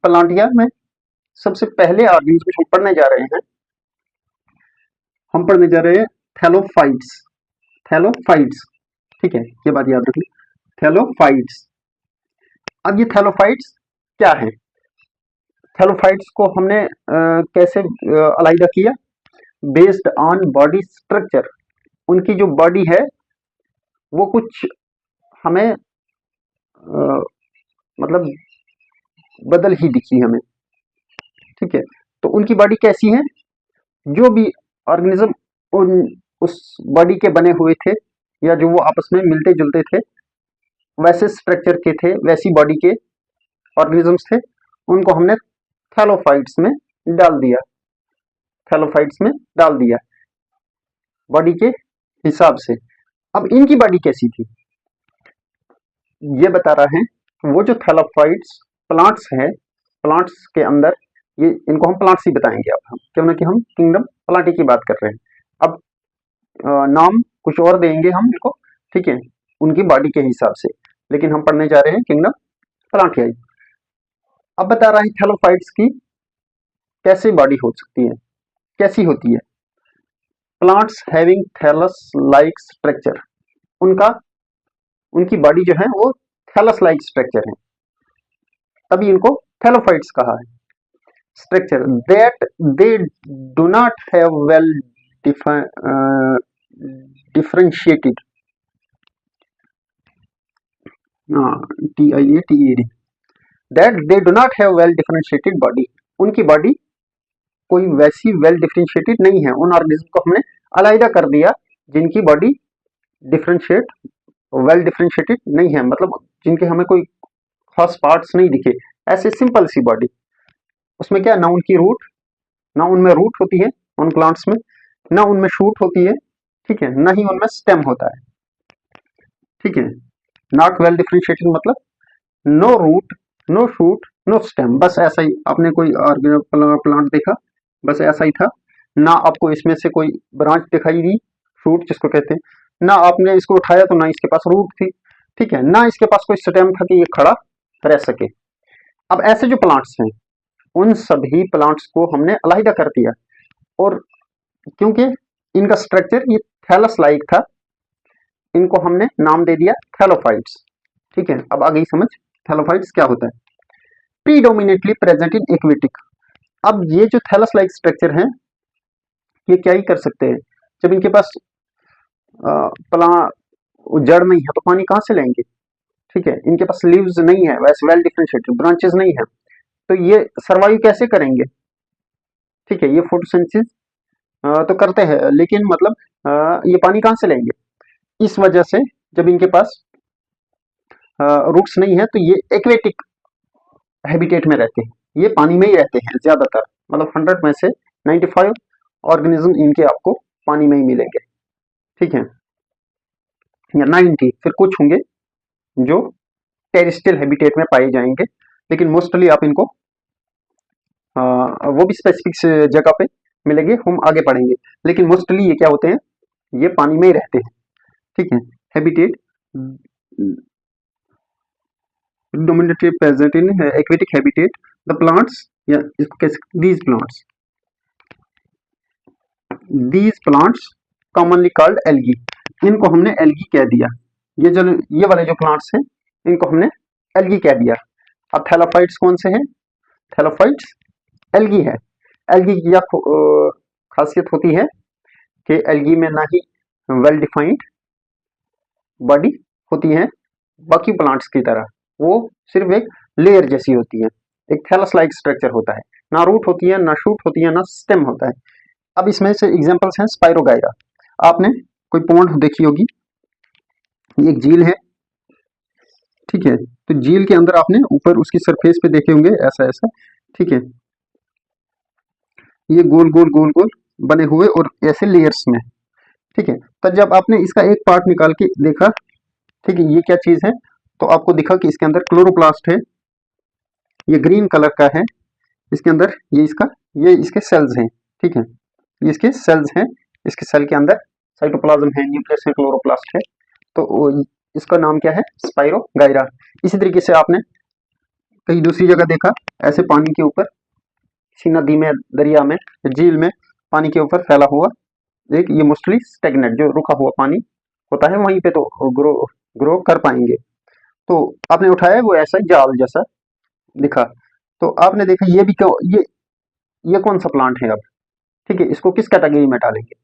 प्लांटिया में सबसे पहले ऑर्गेनिज्म हम पढ़ने जा रहे हैं, हम पढ़ने जा रहे हैं थैलोफाइट्स। थैलोफाइट्स, ठीक है, ये बात याद रखिए, थैलोफाइट्स। अब ये थैलोफाइट्स क्या है? थैलोफाइट्स को हमने कैसे अलग किया? Based on body structure. उनकी जो बॉडी है वो कुछ हमें मतलब बदल ही दिखी हमें, ठीक है। तो उनकी बॉडी कैसी है? जो भी ऑर्गेनिज्म उस बॉडी के बने हुए थे या जो वो आपस में मिलते जुलते थे, वैसे स्ट्रक्चर के थे, वैसी बॉडी के ऑर्गेनिजम्स थे, उनको हमने थैलोफाइट्स में डाल दिया, थैलोफाइट्स में डाल दिया बॉडी के हिसाब से। अब इनकी बॉडी कैसी थी ये बता रहा है। वो जो थैलोफाइट्स प्लांट्स हैं, प्लांट्स के अंदर ये, इनको हम प्लांट्स ही बताएंगे अब हम, क्यों ना कि हम किंगडम प्लांटी की बात कर रहे हैं। अब नाम कुछ और देंगे हम इनको, ठीक है, उनकी बॉडी के हिसाब से, लेकिन हम पढ़ने जा रहे हैं किंगडम प्लांटियाई। अब बता रहा है थैलोफाइट्स की कैसे बॉडी हो सकती है, कैसी होती है। Plants having thallus like structure, उनकी बॉडी जो है वो थैलस लाइक स्ट्रक्चर है, तभी इनको थैलोफाइट्स कहा है। Structure that they do not have well differentiated, TIATED, that they do not have well differentiated body. उनकी बॉडी कोई वैसी वेल डिफरेंशिएटेड नहीं है। उन ऑर्गेनिज्म को हमने अलग कर दिया जिनकी बॉडी डिफरेंशिएट वेल डिफरेंशिएटेड नहीं है, मतलब जिनके हमें कोई खास पार्ट्स नहीं दिखे, ऐसे सिंपल सी बॉडी। उसमें क्या, ना उनकी रूट, ना उनमें रूट होती है उन प्लांट्स में, ना उनमें शूट होती है, ठीक है, ना ही उनमें स्टेम होता है, ठीक है। नॉट वेल डिफरेंशिएटेड मतलब no root, no shoot, no stem, बस ऐसा ही। आपने कोई प्लांट देखा, बस ऐसा ही था, ना आपको इसमें से कोई ब्रांच दिखाई दी, शूट जिसको कहते हैं, ना आपने इसको उठाया तो ना इसके पास रूट थी, ठीक है, ना इसके पास कोई स्टेम था कि ये खड़ा रह सके। अब ऐसे जो प्लांट्स हैं उन सभी प्लांट्स को हमने अलग कर दिया, और क्योंकि इनका स्ट्रक्चर ये थैलस लाइक था, इनको हमने नाम दे दिया थैलोफाइट्स, ठीक है। अब आ गई समझ थैलोफाइट्स क्या होता है। Predominantly present in aquatic. अब ये जो थैलस लाइक स्ट्रक्चर है ये क्या ही कर सकते हैं, जब इनके पास जड़ नहीं है तो पानी कहाँ से लेंगे, ठीक है, इनके पास लीव्स नहीं है, वैसे वेल डिफरेंशिएटेड ब्रांचेस नहीं है, तो ये सर्वाइव कैसे करेंगे, ठीक है। ये फोटोसिंथेसिस तो करते हैं, लेकिन मतलब ये पानी कहाँ से लेंगे। इस वजह से जब इनके पास रूट्स नहीं है तो ये एक्वेटिक हैबिटेट में रहते हैं, ये पानी में ही रहते हैं ज्यादातर, मतलब 100 में से 95 ऑर्गेनिज्म इनके आपको पानी में ही मिलेंगे, ठीक है, या 90, फिर कुछ होंगे जो टेरेस्ट्रियल हैबिटेट में पाए जाएंगे, लेकिन मोस्टली आप इनको वो भी स्पेसिफिक जगह पे मिलेंगे, हम आगे पढ़ेंगे, लेकिन मोस्टली ये क्या होते हैं, ये पानी में ही रहते हैं, ठीक है। Habitat dominantly present in aquatic habitat, the plants, या इसको कैसे, these plants commonly called algae, इनको हमने एल्गी कह दिया। ये वाले जो प्लांट्स हैं इनको हमने एल्गी कह दिया। अब थैलोफाइट्स कौन से हैं? थैलोफाइट्स एल्गी है। एल्गी की क्या खासियत होती है कि एल्गी में ना ही वेल डिफाइंड बॉडी होती है बाकी प्लांट्स की तरह, वो सिर्फ एक लेयर जैसी होती है, एक थैलस लाइक स्ट्रक्चर होता है, ना रूट होती है, ना शूट होती है, ना स्टेम होता है। अब इसमें से एग्जांपल्स हैं स्पाइरोगायरा। आपने कोई पॉन्ड देखी होगी, ये एक झील है, ठीक है, तो झील के अंदर आपने ऊपर उसकी सरफेस पे देखे होंगे ऐसा ऐसा, ठीक है, ये गोल गोल गोल गोल बने हुए और ऐसे लेयर्स में, ठीक है। तो जब आपने इसका एक पार्ट निकाल के देखा, ठीक है, ये क्या चीज है, तो आपको दिखा कि इसके अंदर क्लोरोप्लास्ट है, ये ग्रीन कलर का है, इसके अंदर ये इसके सेल्स हैं, ठीक है, ये इसके सेल्स हैं, इसके सेल के अंदर साइटोप्लाज्म है, न्यूक्लियस है, क्लोरोप्लास्ट है, तो इसका नाम क्या है, स्पाइरोगायरा। इसी तरीके से आपने कहीं दूसरी जगह देखा ऐसे पानी के ऊपर, किसी नदी में, दरिया में, झील में पानी के ऊपर फैला हुआ एक, ये मोस्टली स्टेगनेट जो रुका हुआ पानी होता है वहीं पे तो ग्रो कर पाएंगे। तो आपने उठाया वो ऐसा जाल जैसा दिखा, तो आपने देखा ये भी क्यों, ये कौन सा प्लांट है अब, ठीक है, इसको किस कैटेगरी में डालेंगे,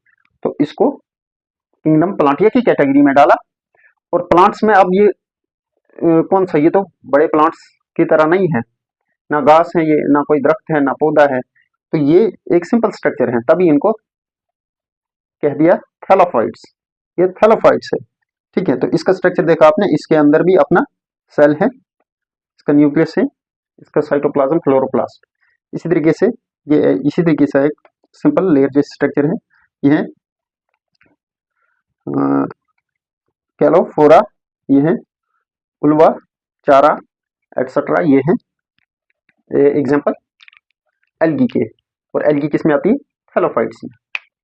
तो इसको किंगडम प्लांटिया की कैटेगरी में डाला। और प्लांट्स में अब ये कौन सा, ये तो बड़े प्लांट्स की तरह नहीं है, ना घास है ये, ना कोई दरख्त है, ना पौधा है, तो ये एक सिंपल स्ट्रक्चर है, तभी इनको कह दिया थैलोफाइट्स, ये थैलोफाइट्स है, ठीक है। तो इसका स्ट्रक्चर देखा आपने, इसके अंदर भी अपना सेल है, इसका न्यूक्लियस है, इसका साइटोप्लाज्म, क्लोरोप्लास्ट, इसी तरीके से ये इसी तरीके से एक सिंपल लेयर जैसे स्ट्रक्चर है, ये है कैलोफोरा, ये है उल्वा, चारा, एक्सेट्रा, ये है एग्जांपल एल्गी के, और एल्गी किस में आती है, थैलोफाइट्स में।